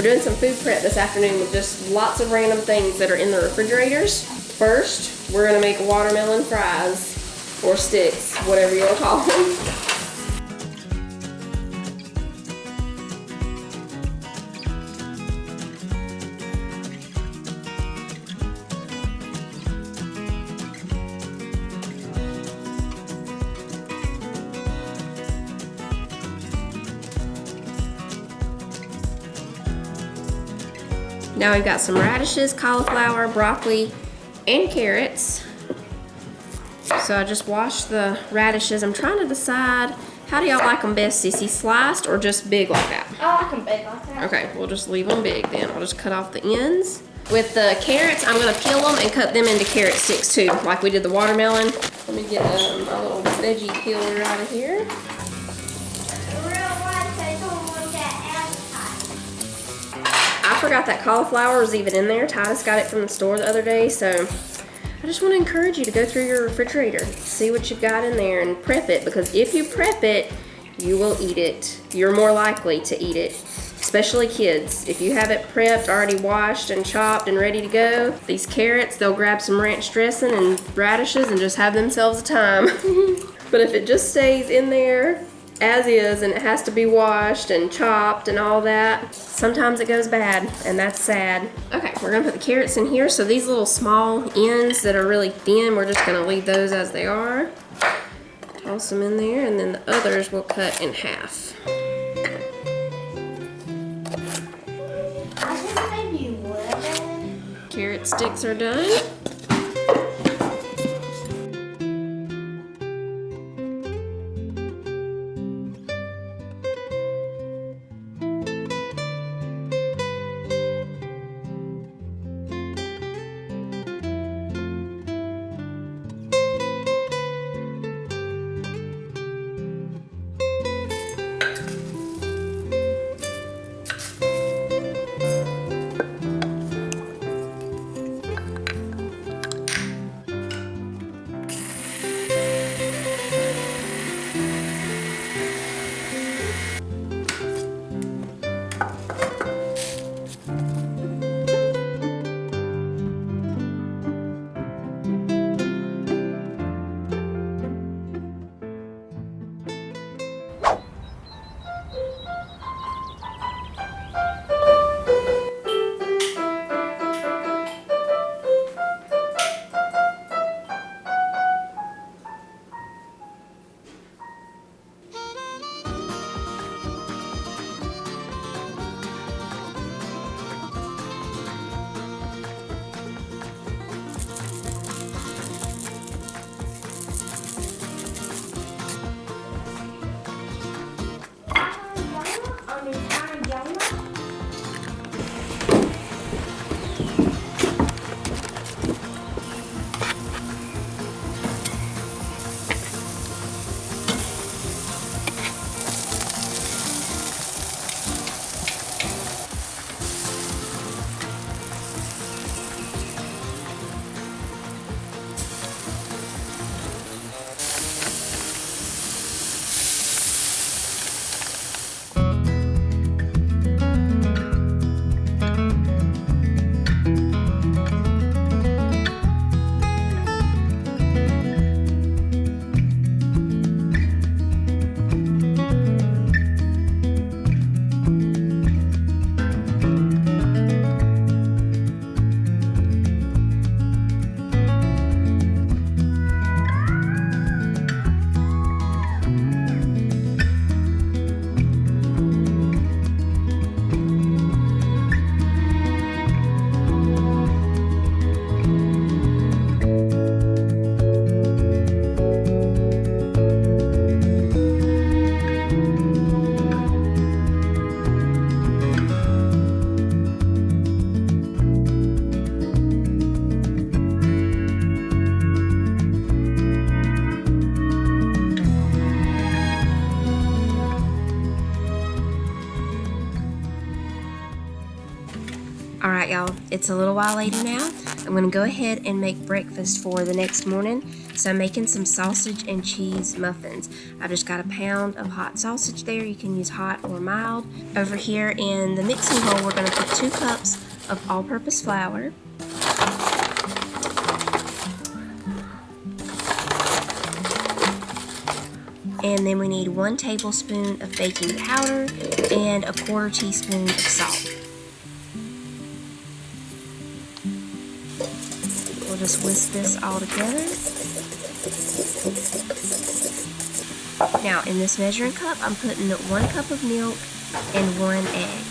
We're doing some food prep this afternoon with just lots of random things that are in the refrigerators. First, we're gonna make watermelon fries, or sticks, whatever you wanna call them. Now we've got some radishes, cauliflower, broccoli, and carrots. So I just washed the radishes. I'm trying to decide, how do y'all like them best, Sissy? Sliced or just big like that? I like them big like that. Okay, we'll just leave them big then. I'll just cut off the ends. With the carrots, I'm gonna peel them and cut them into carrot sticks too, like we did the watermelon. Let me get my little veggie peeler out of here. I forgot that cauliflower was even in there. Titus got it from the store the other day, so I just want to encourage you to go through your refrigerator, see what you've got in there, and prep it, because if you prep it, you will eat it. You're more likely to eat it, especially kids. If you have it prepped, already washed and chopped and ready to go, these carrots, they'll grab some ranch dressing and radishes and just have themselves a time. But if it just stays in there as is and it has to be washed and chopped and all that, sometimes it goes bad, and that's sad. Okay, we're gonna put the carrots in here. So these little small ends that are really thin, we're just gonna leave those as they are. Toss them in there, and then the others we'll cut in half. I think maybe wood. Carrot sticks are done. All right, y'all, it's a little while later now, and I'm gonna go ahead and make breakfast for the next morning. So I'm making some sausage and cheese muffins. I've just got a pound of hot sausage there. You can use hot or mild. Over here in the mixing bowl, we're gonna put 2 cups of all-purpose flour. And then we need 1 tablespoon of baking powder and a 1/4 teaspoon of salt. We'll just whisk this all together. Now in this measuring cup, I'm putting 1 cup of milk and 1 egg.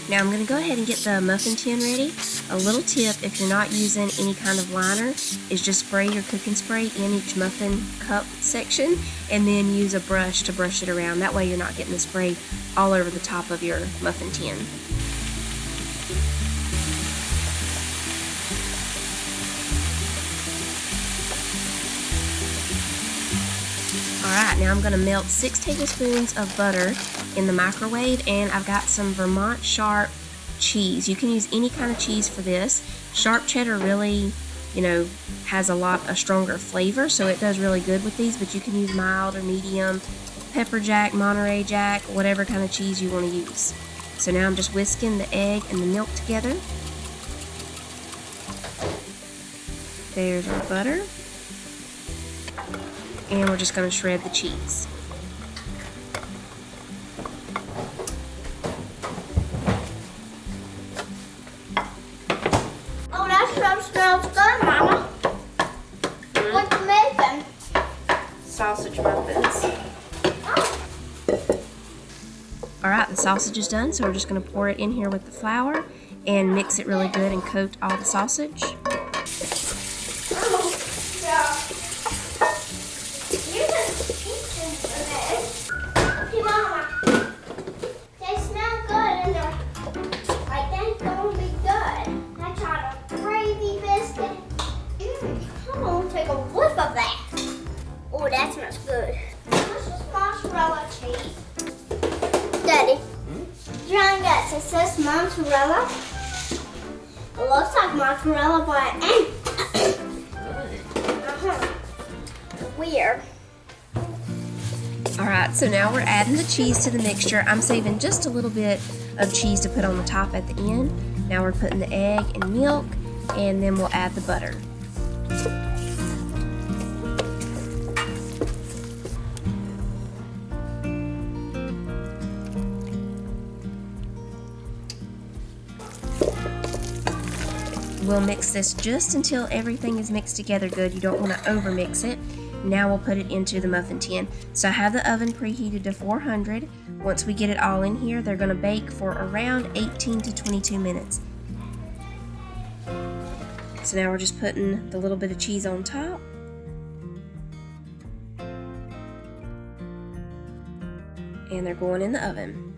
Now I'm going to go ahead and get the muffin tin ready. A little tip, if you're not using any kind of liner, is just spray your cooking spray in each muffin cup section and then use a brush to brush it around. That way you're not getting the spray all over the top of your muffin tin. Alright, now I'm going to melt 6 tablespoons of butter in the microwave, and I've got some Vermont sharp cheese. You can use any kind of cheese for this. Sharp cheddar really, has a stronger flavor, so it does really good with these, but you can use mild or medium, pepper jack, Monterey Jack, whatever kind of cheese you want to use. So now I'm just whisking the egg and the milk together. There's our butter. And we're just going to shred the cheese. Oh, that stuff smells good, Mama. What you making? Sausage muffins. Oh. Alright, the sausage is done, so we're just going to pour it in here with the flour and mix it really good and coat all the sausage. Oh, that smells good. This is mozzarella cheese. Daddy, John gets it says mozzarella. It looks like mozzarella, but it ain't. Weird. Alright, so now we're adding the cheese to the mixture. I'm saving just a little bit of cheese to put on the top at the end. Now we're putting the egg and milk, and then we'll add the butter. We'll mix this just until everything is mixed together good. You don't want to over mix it. Now we'll put it into the muffin tin. So I have the oven preheated to 400. Once we get it all in here, they're going to bake for around 18 to 22 minutes. So now we're just putting the little bit of cheese on top. And they're going in the oven.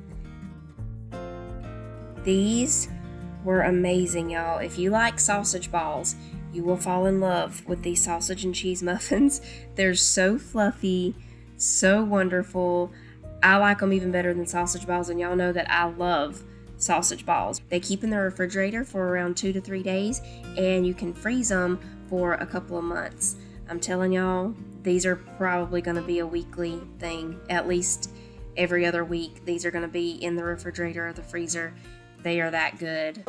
These were amazing, y'all. If you like sausage balls, you will fall in love with these sausage and cheese muffins. They're so fluffy, so wonderful. I like them even better than sausage balls, and y'all know that I love sausage balls. They keep in the refrigerator for around 2 to 3 days, and you can freeze them for a couple of months. I'm telling y'all, these are probably going to be a weekly thing. At least every other week, these are going to be in the refrigerator or the freezer. They are that good.